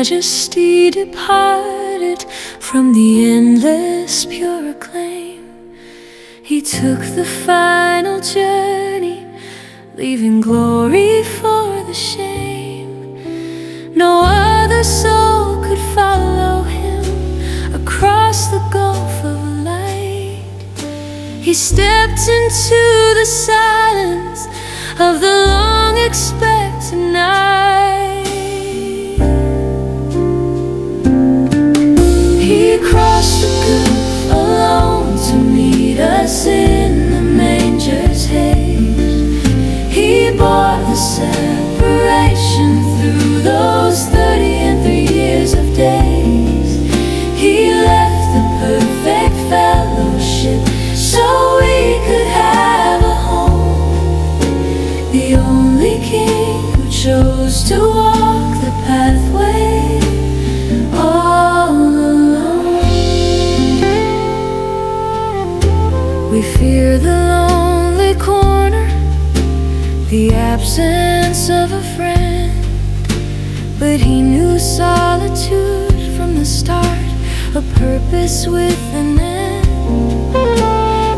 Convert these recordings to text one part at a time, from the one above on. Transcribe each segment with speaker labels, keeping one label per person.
Speaker 1: majesty departed from the endless pure acclaim. He took the final journey, leaving glory for the shame. No other soul could follow him across the gulf of light. He stepped into the silence of the long-expected night. He crossed the gulf alone to meet us in the manger's haze. He bore the separation through those 33 years of days. He left the perfect fellowship so we could have a home. The only king who chose to walk the pathway all alone. We fear the lonely corner, the absence of a friend, but he knew solitude from the start, a purpose with an end.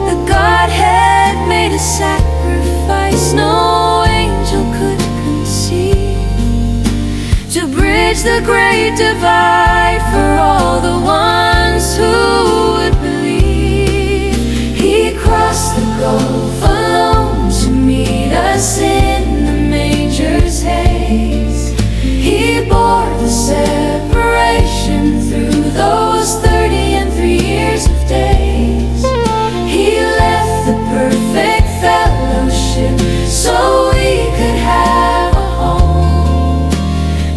Speaker 1: The Godhead made a sacrifice no angel could conceive, to bridge the great divide for all the ones who would believe. He crossed the gulf alone to meet us in the manger's haze. He bore the separation through those 33 years of days. He left the perfect fellowship so we could have a home.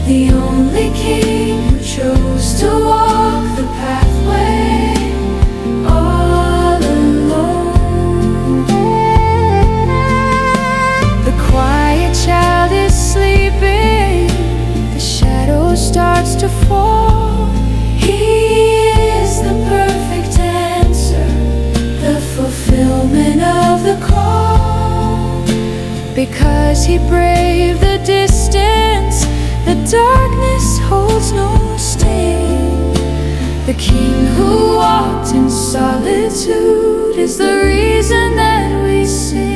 Speaker 1: The only king who chose to walk the pathway all alone. The quiet child is sleeping, the shadow starts to fall. He is the perfect answer, the fulfillment of the call. Because he braved the distance, the darkness holds no sting. The king who walked in solitude is the reason that we sing.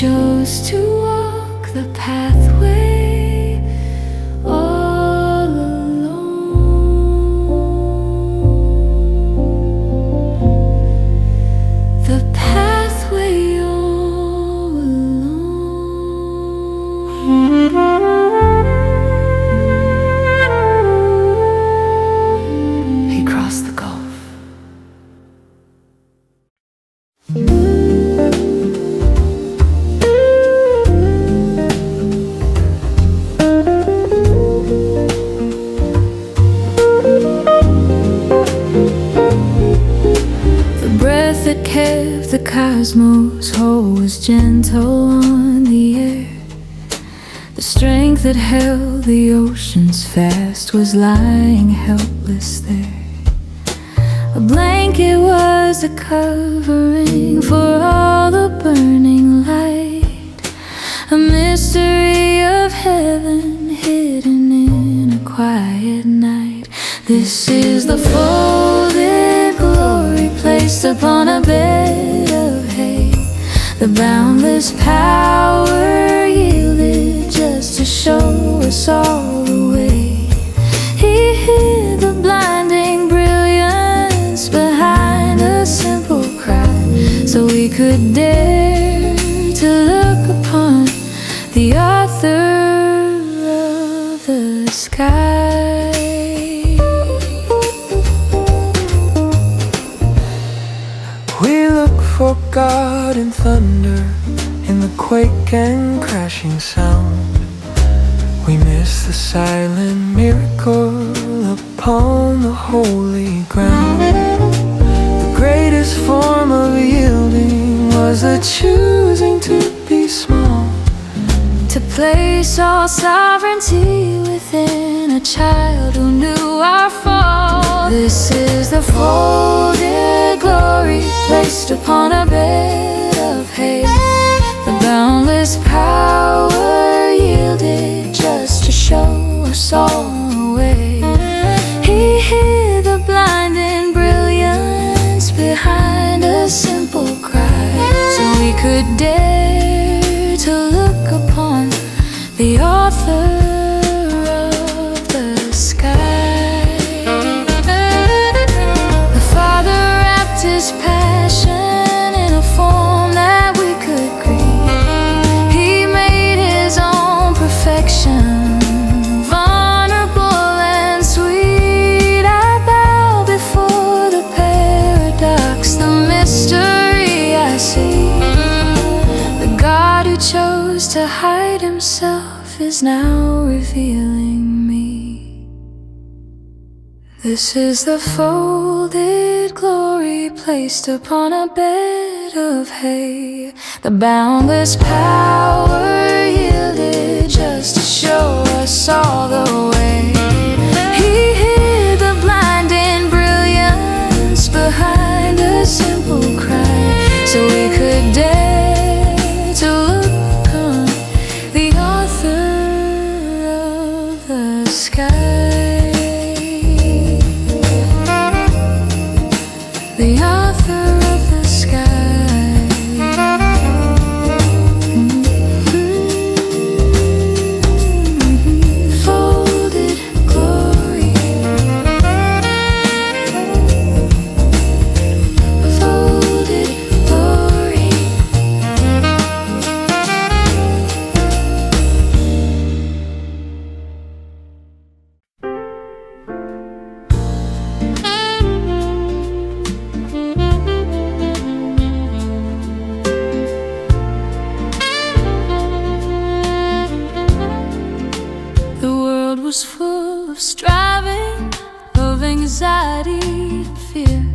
Speaker 1: Chose to walk the pathway all alone. The pathway all alone. He crossed the gulf. That kept the cosmos whole was gentle on the air. The strength that held the oceans fast was lying helpless there. A blanket was a covering for all the burning light, a mystery of heaven hidden in a quiet night. This is the folded glory placed upon a bed of hay, the boundless power yielded just to show us all the way. could dare to look upon the author of the sky.
Speaker 2: We look for God in thunder, in the quake and crashing sound. We miss the silent miracle upon the holy ground. The greatest form of yielding was the choosing to be small,
Speaker 1: to place all sovereignty within a child who knew our fall. This is the folded glory placed upon a bed of hay, the boundless power yielded just to show us all the way. He hid the blinding brilliance behind a simple cry, so we could dare to look upon the author of the sky. The Father wrapped his passion in a form that we could grieve. He made his own perfection vulnerable and sweet. I bow before the paradox, the mystery I see. The God who chose to hide himself is now revealing me. This is the folded glory placed upon a bed of hay, the boundless power yielded just to show us all the way. He hid the blinding brilliance behind a simple cry, so we could dare to look on the author of the sky. The author of the sky. Folded glory. Folded glory. The world was full of striving, of anxiety and fear.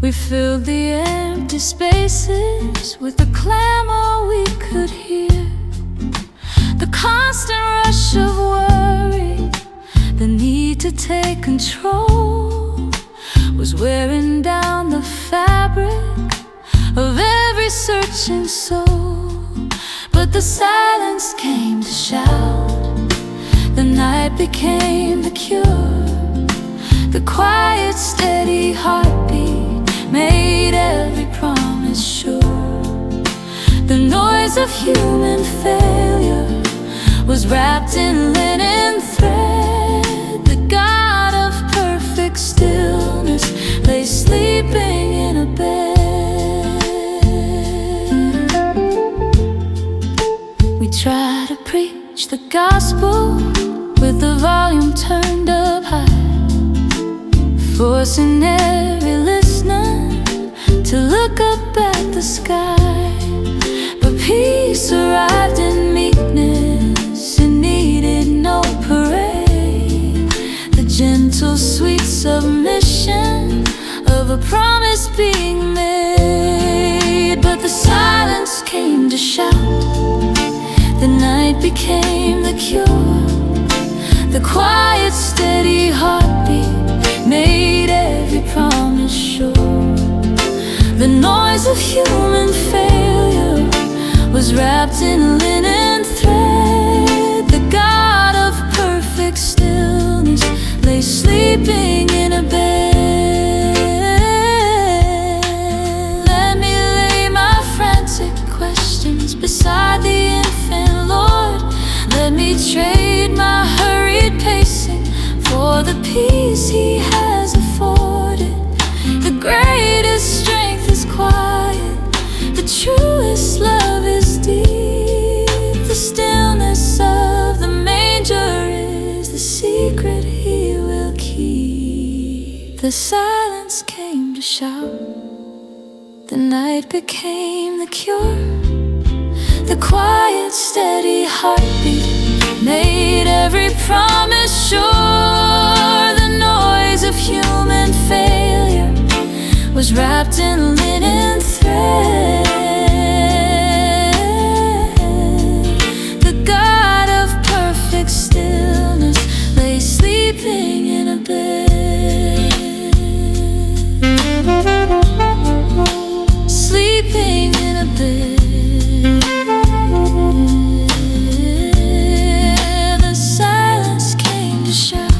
Speaker 1: We filled the empty spaces with the clamor we could hear. The constant rush of worry, the need to take control, was wearing down the fabric of every searching soul. But the silence came to shout, the night became the cure. The quiet, steady heartbeat made every promise sure. The noise of human failure was wrapped in linen thread. The God of perfect stillness lay sleeping in a bed. We try to preach the gospel with the volume turned up high, forcing every listener to look up at the sky. But peace arrived in meekness, it needed no parade. The gentle, sweet submission of a promise being made. But the silence came to shout, the night became the cure. The quiet, steady heartbeat made every promise sure. The noise of human failure was wrapped in linen thread. The God of perfect stillness lay sleeping in a bed. Let me lay my frantic questions beside the infant Lord. Let me trade my hurried pacing for the peace He has afforded. The greatest strength is quiet, The silence came to shout. The night became the cure. The quiet, steady heartbeat made every promise sure. The noise of human failure was wrapped in linen thread. The God of perfect stillness lay sleeping in a bed. Sleeping in a bed. The silence came to shout.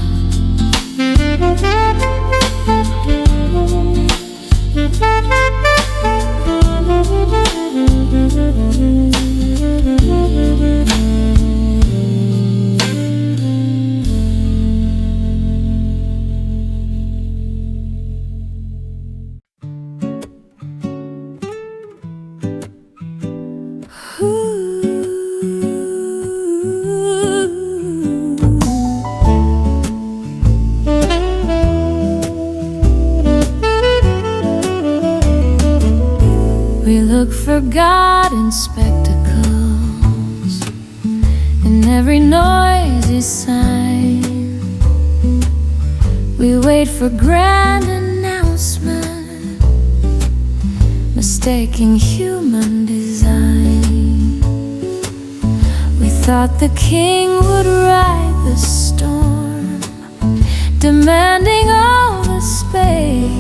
Speaker 1: We look for God in spectacles, in every noisy sign. We wait for grand announcement, mistaking human design. We thought the king would ride the storm, demanding all the space,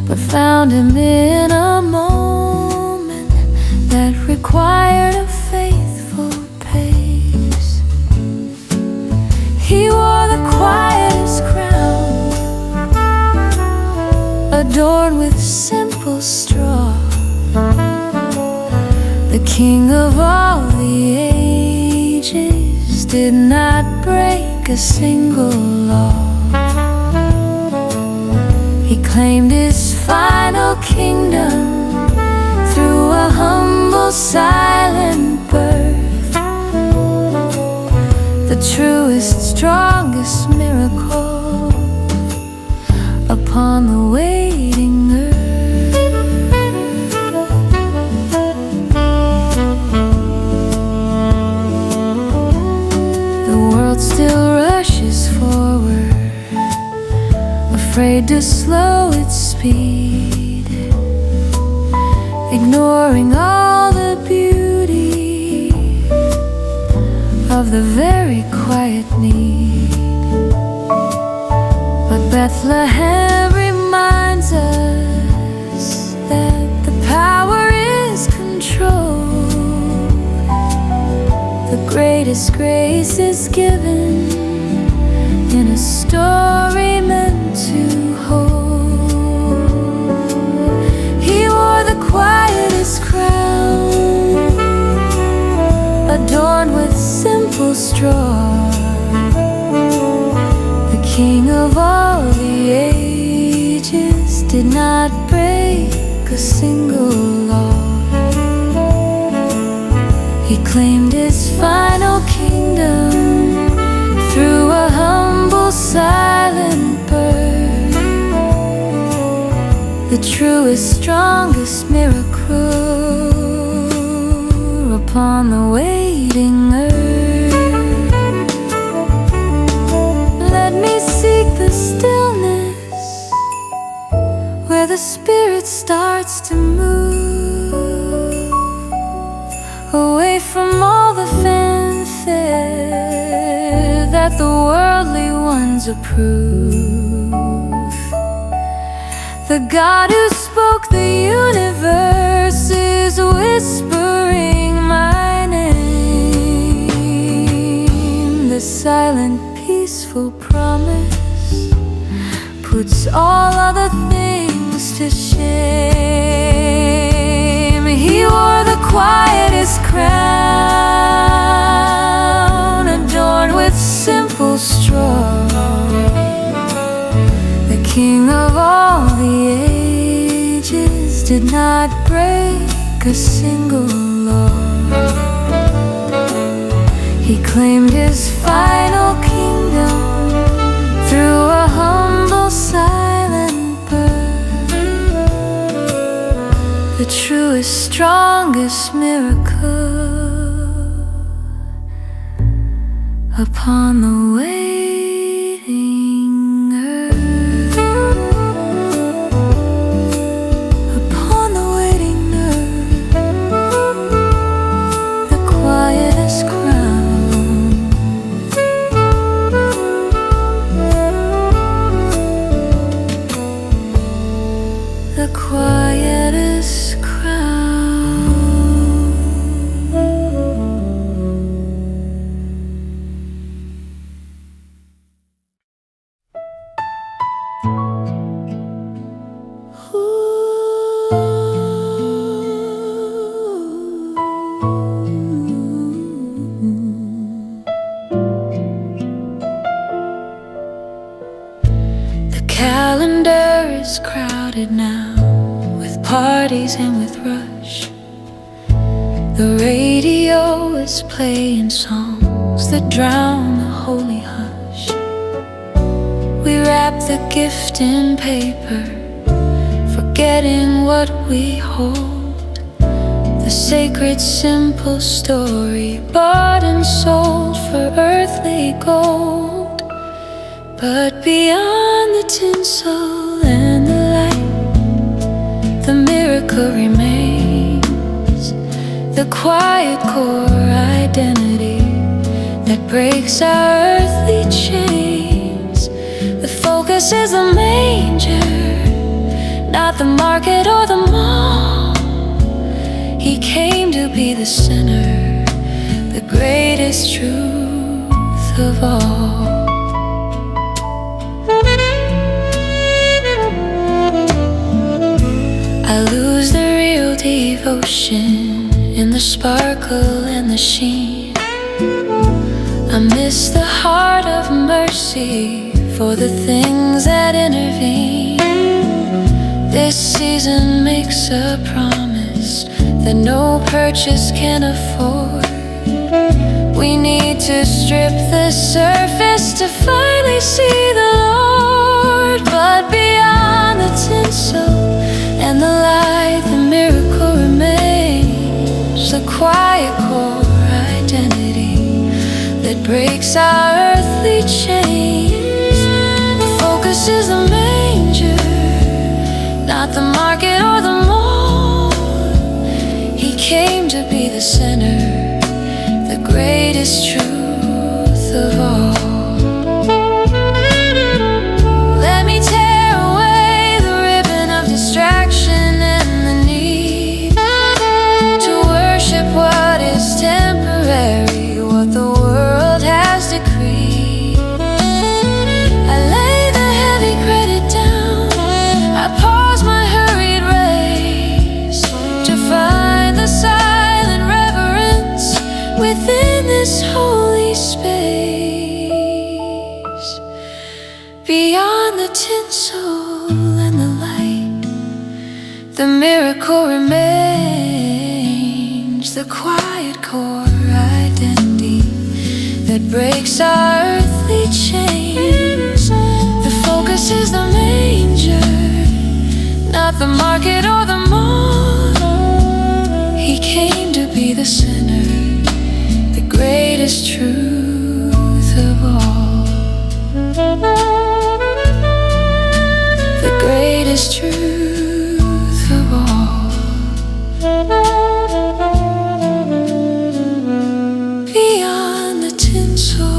Speaker 1: but found him in a moment that required a faithful pace. He wore the quietest crown, adorned with simple straw. The king of all the ages did not break a single law. He claimed his final kingdom through a humble, silent birth. The truest, strongest miracle upon the waiting earth. The world still rushes forward, afraid to slow its speed, ignoring all the beauty of the very quiet need. But Bethlehem reminds us that the power is controlled. The greatest grace is given in a story meant to hold. He wore the quietest crown, adorned with simple straw. The king of all the ages did not break a single law. He claimed his final kingdom through a humble, silent birth. The truest, strongest miracle upon the waiting earth. Let me seek the stillness where the spirit starts to move, away from all the fanfare that the worldly ones approve. The God who spoke the universe is whispering my name. The silent, peaceful promise puts all other things to shame. He wore the quietest crown, adorned with simple straw. The king of all the ages did not break a single law. He claimed his final kingdom through a humble small silent bird, the truest, strongest miracle upon the waiting earth. Upon the waiting earth, the quietest crown, the quietest crown. The calendar is crowded now with parties and with rush. The radio is playing songs that drown the holy hush. We wrap the gift in paper, forgetting what we hold. The sacred simple story, bought and sold for earthly gold. But beyond the tinsel and the light, the miracle remains. The quiet core identity that breaks our earthly chains. The focus is the manger, not the market or the mall. He came to be the sinner, the greatest truth of all. I lose the real devotion in the sparkle and the sheen. I miss the heart of mercy for the things that intervene. This season makes a promise that no purchase can afford. We need to strip the surface to finally see the Lord. But beyond the tinsel and the light, the miracle remains. The quiet core identity that breaks our earthly chains. The focus is the manger, not the market or the mall. He came to be the sinner, the greatest truth of all. Let me tear away the ribbon of distraction and the need to worship what is temporary, what the world has decreed. I lay the heavy credit down, I pause my hurried race to find the silent reverence within this holy space. Beyond the tinsel and the light, the miracle remains. The quiet core identity that breaks our earthly chains. The focus is the manger, not the market or the mall. He came to be the sinner, the greatest truth of all. The greatest truth of all. Beyond the tinsel.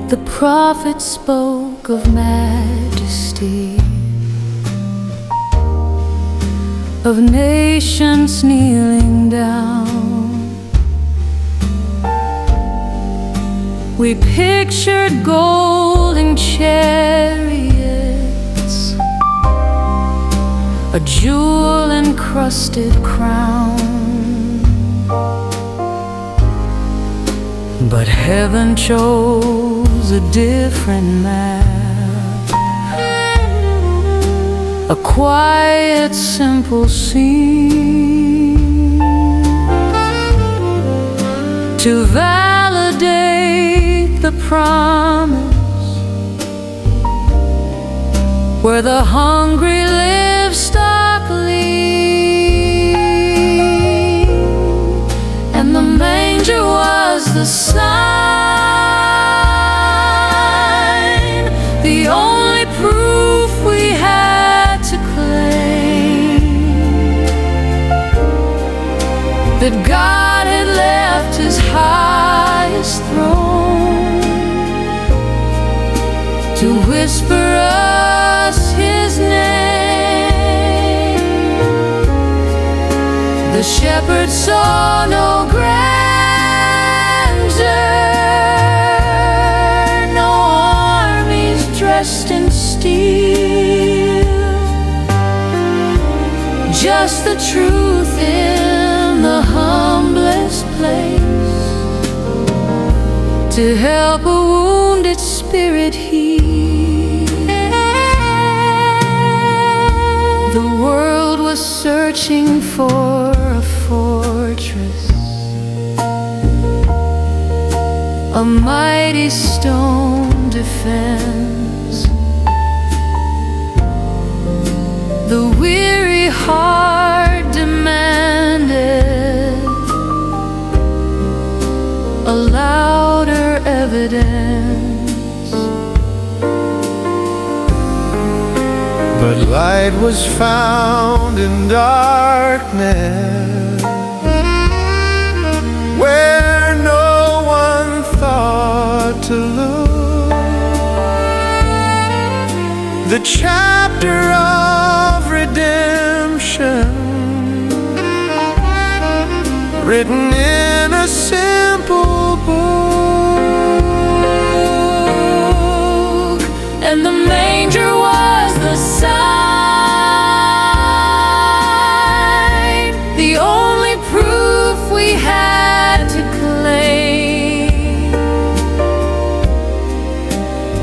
Speaker 1: The prophet spoke of majesty, of nations kneeling down. We pictured golden chariots a jewel-encrusted crown. But heaven chose a different map, a quiet, simple scene to validate the promise, where the hungry livestock lean, and the manger was the sign, the only proof we had to claim that God had left His highest throne to whisper us His name. The shepherd saw no grandeur, no armies dressed in steel, just the truth in the humblest place, to help a wounded spirit heal. The world was searching for a fortress, a mighty stone defense. The weary heart demanded a louder evidence.
Speaker 2: But light was found in darkness, where no one thought to look. The chapter of redemption, written in a simple book,
Speaker 1: and the manger was the sign, the only proof we had to claim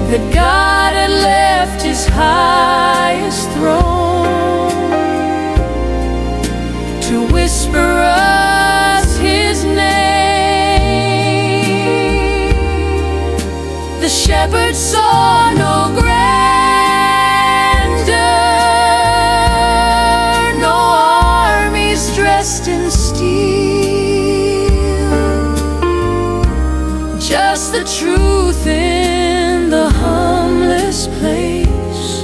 Speaker 1: that God had left His highest throne to whisper us His name. The shepherd saw no grandeur, no armies dressed in steel, just the truth in the humblest place,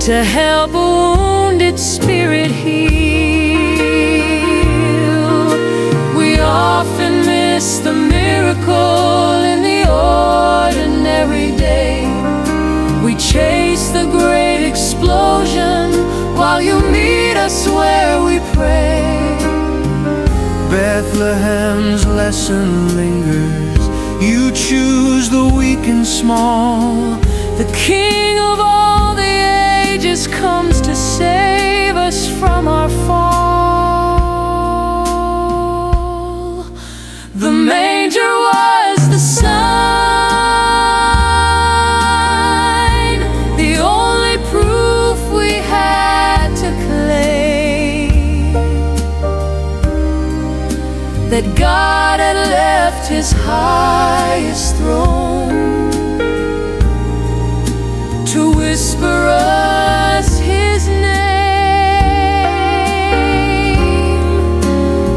Speaker 1: to help a wounded spirit heal. We often miss the miracle in the ordinary day. We chase the great explosion while you meet us where we pray.
Speaker 2: Bethlehem's lesson lingers. You choose the weak and small.
Speaker 1: The King of all the ages comes to save us from our fall. The manger was the sign, the only proof we had to claim that God had left His highest throne to whisper us His name.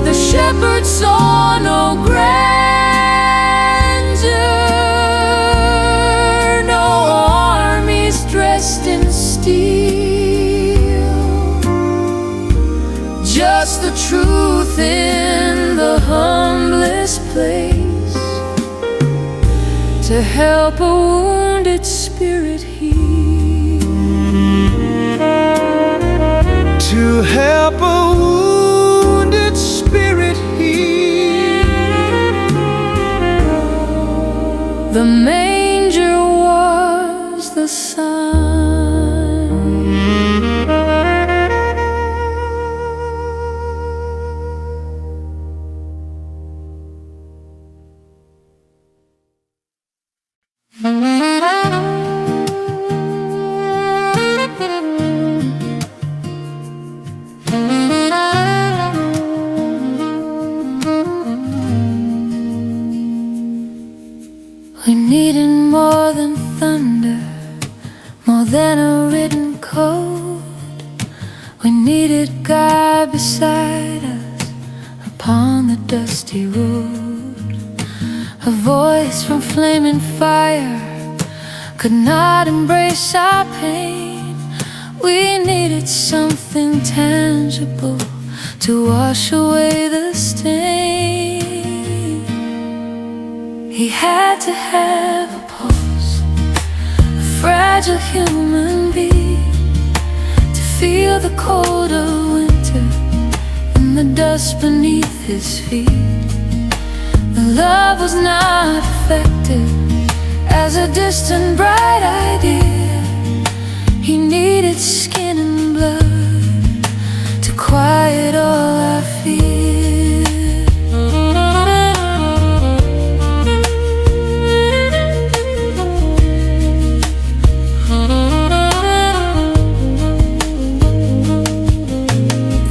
Speaker 1: The shepherd saw no grandeur, no armies dressed in steel, just the truth in the humblest place, to help a wounded spirit heal.
Speaker 2: To help a wounded spirit heal.
Speaker 1: The manger was the sign. a written code. We needed God beside us upon the dusty road. A voice from flaming fire could not embrace our pain. We needed something tangible to wash away the stain. He had to have a pulse, a fragile human being, to feel the cold of winter and the dust beneath his feet. The love was not effective as a distant bright idea. He needed skin and blood to quiet all our fear.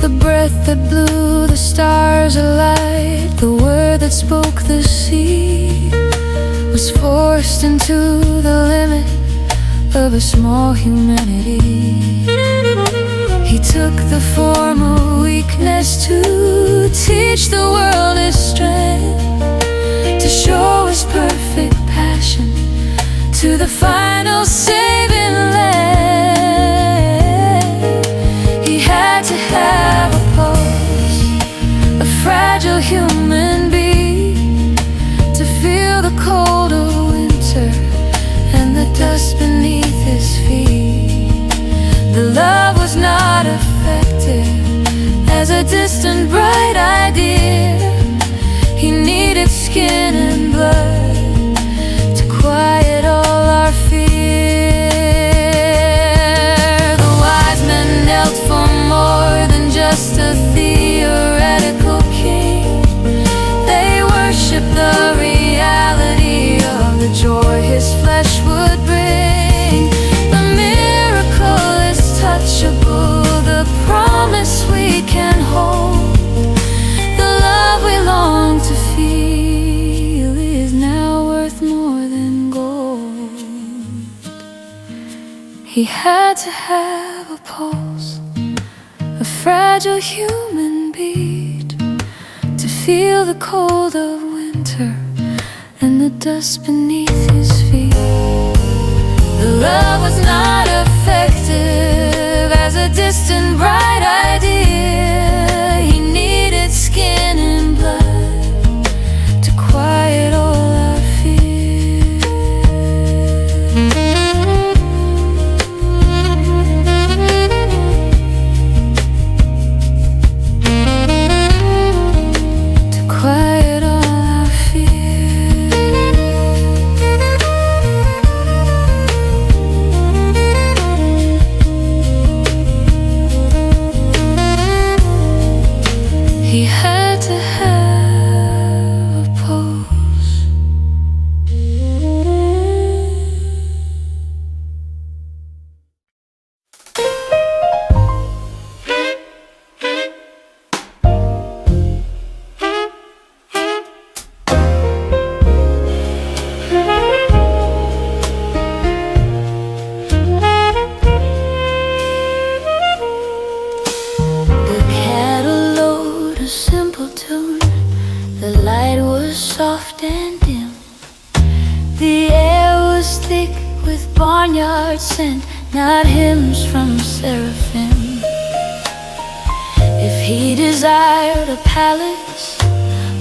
Speaker 1: The breath that blew the stars alight, the word that spoke the sea, was forced into the limit of a small humanity. He took the form of weakness to teach the world his strength, to show his perfect passion to the final saving land. He had to have a pulse, a fragile human being, to feel the cold of winter and the dust beneath his feet. The love was not effective as a distant bright idea. He needed skin and blood to quiet all our fear. The wise men knelt for more than just a theoretical king. They worshiped the reality of the joy his flesh would bring. The miracle is touchable, the promise we can hold. The love we long to feel is now worth more than gold. He had to have a pulse, a fragile human beat, to feel the cold of winter and the dust beneath his feet. The love was not effective as a distant bright idea. He needed skin and blood to quiet all our fear. To quiet all our fear. He had to have a pulse. The cattle load, a simple tune. The light was soft and dim. The air was thick with barnyard scent, not hymns from seraphim. If he desired a palace,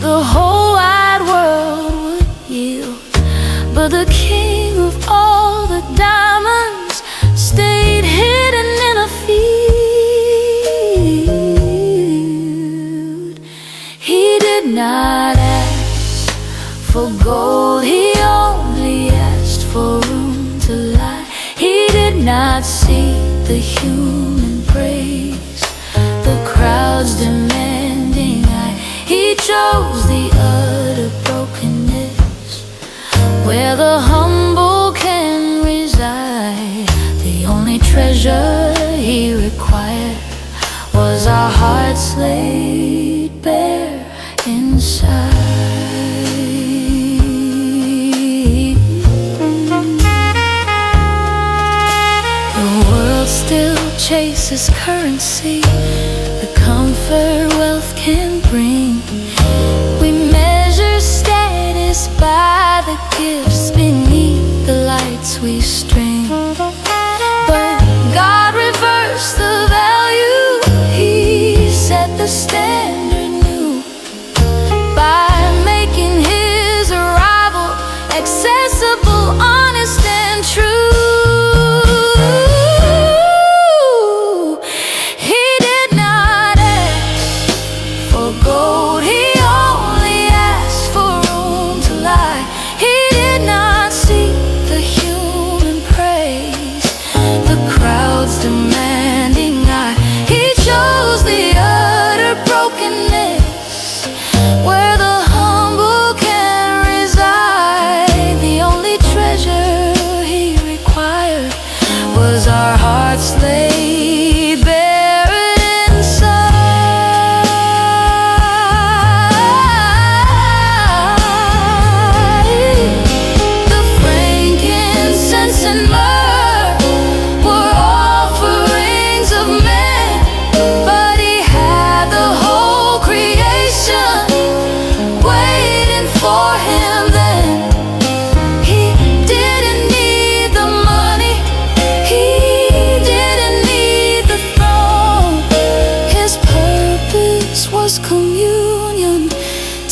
Speaker 1: the whole wide world would yield. But the king of all the diamonds stayed hidden in a field. He did not ask for gold, he only asked for room to lie. He did not seek the human praise, the crowd's demanding eye. He chose the utter brokenness, where the humble can reside. The only treasure he required was our hearts laid bare inside. The still chases currency, the comfort wealth can bring. We measure status by the gifts beneath the lights we string. But God reversed the value, He set the standard new by making His arrival accessible, honest and true. He did not ask for gold, He only asked for room to lie. He did not seek the human praise, the crowd's demanding eye. He chose the utter brokenness, where the humble can reside. The only treasure He required was our hearts laid bare inside. The frankincense and myrrh were offerings of men, but He had the whole creation waiting for Him then. He didn't need the money, He didn't need the throne. His purpose was communion,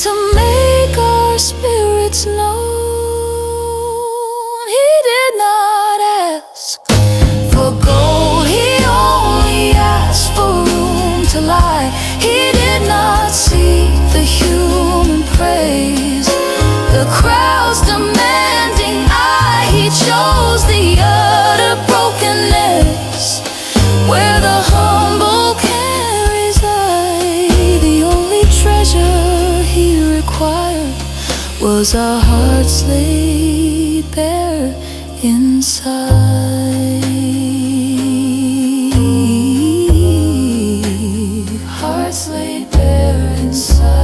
Speaker 1: to make our spirits known. He did not ask for gold, He only asked for room to lie. He did not seek the human praise, the crowd's demanding eye. He chose the utter brokenness, where the humble can reside. The only treasure He required was our hearts laid bare inside. Hearts laid bare inside.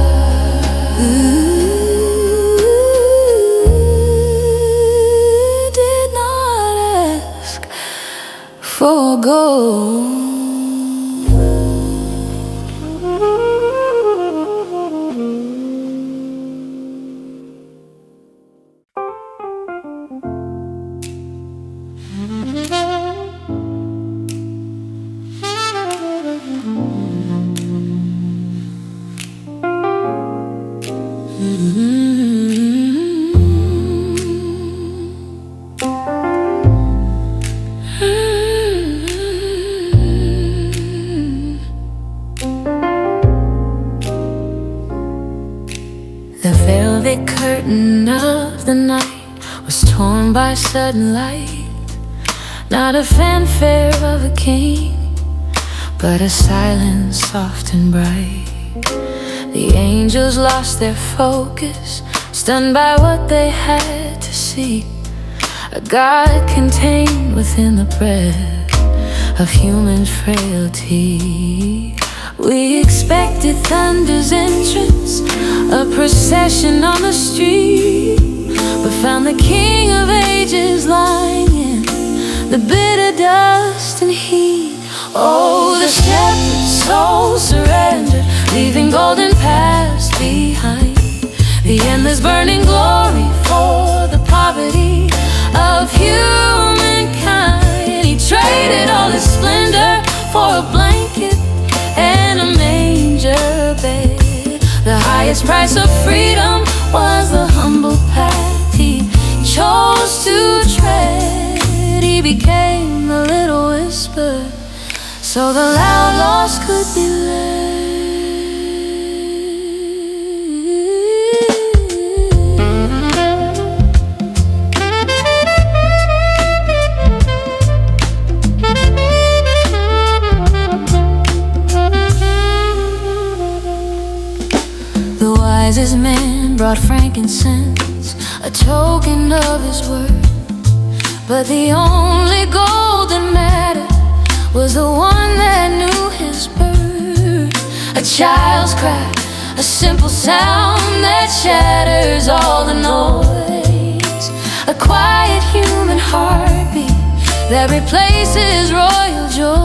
Speaker 1: Did not ask for gold. The velvet curtain of the night was torn by sudden light. Not a fanfare of a king, but a silence soft and bright. The angels lost their focus, stunned by what they had to see. A God contained within the breath of human frailty. We expected thunder's entrance, a procession on the street, but found the King of Ages lying in the bitter dust and heat. Oh, the shepherd's soul surrendered, leaving golden paths behind, the endless burning glory for the poverty of humankind. He traded all his splendor for a blanket and a manger bed. The highest price of freedom was the humble path He chose to tread. He became the little whisper, so the loud lost could be led. The wisest man brought frankincense, a token of his word. But the only gold that mattered was the one that knew his birth. A child's cry, a simple sound that shatters all the noise. A quiet human heartbeat that replaces royal joy.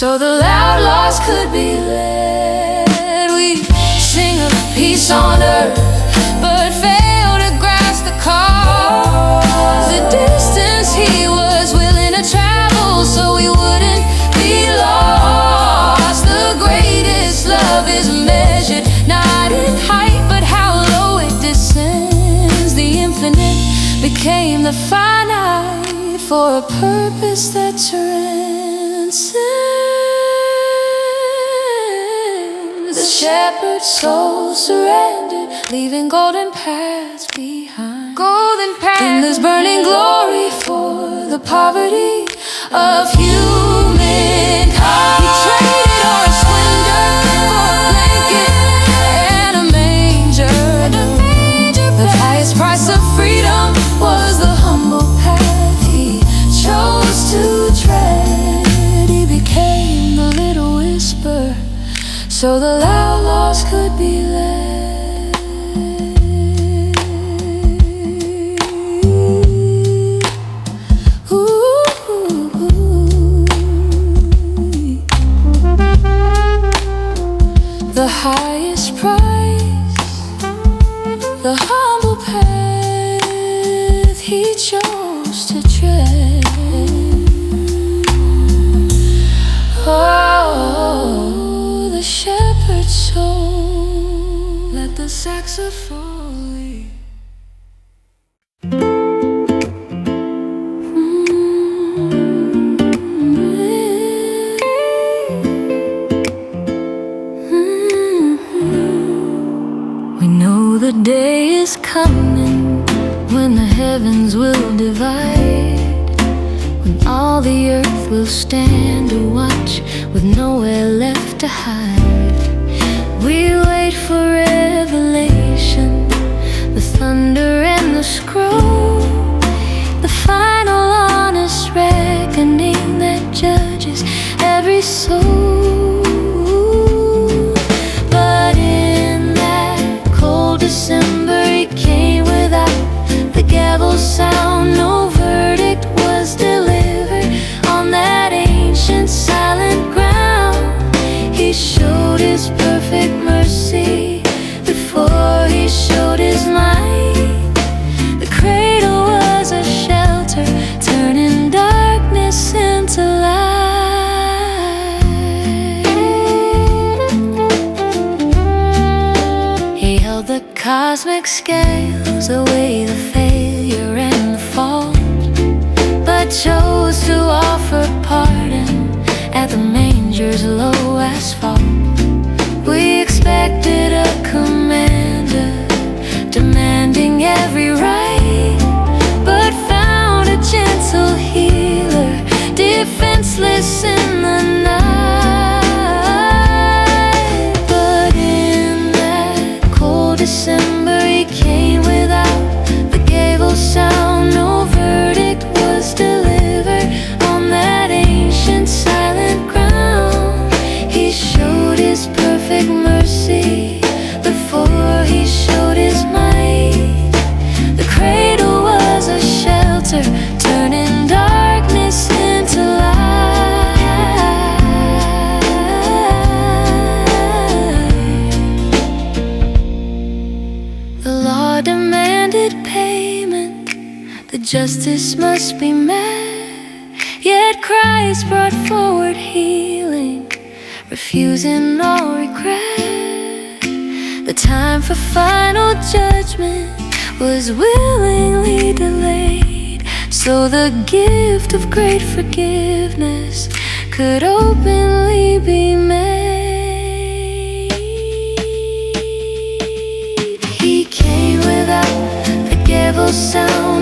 Speaker 1: so the loud lost could be led. We sing of peace on earth, but fail to grasp the cause. The distance he was willing to travel so we wouldn't be lost. The greatest love is measured not in height, but how low it descends. The infinite became the finite for a purpose that transcends. The shepherd's soul surrendered, leaving golden paths behind. Golden paths. In this burning glory for the poverty of humankind. He traded our splendor for a blanket and a manger. The highest price of freedom was the humble path he chose to tread. He became the little whisper so the loud lost could be led. The highest price, the humble path he chose to tread. Oh, the shepherd's soul, let the saxophone lead. We know the day is coming when the heavens will divide, when all the earth will stand to watch with nowhere left to hide. We wait for revelation, the thunder and the scroll, the final honest reckoning that judges every soul. But in that cold December he came without the gavel sound. No verdict was delivered on that ancient silent ground. He showed his perfect mercy before he showed his might. The cradle was a shelter, turning darkness into light. He held the cosmic scales, away the failure and the fault, but chose to offer pardon at the manger's low asphalt. We expected a commander demanding every right, but found a gentle healer defenseless in the night. But in that cold December he came without the gable sound. No verdict was delivered on that ancient silent ground. He showed his perfect mercy before he showed his might. The cradle was a shelter, turning darkness into light. The law demanded payment, the justice must be met, yet Christ brought forward healing, refusing all regret. The time for final judgment was willingly delayed, so the gift of great forgiveness could openly be made. He came without the gavel sound.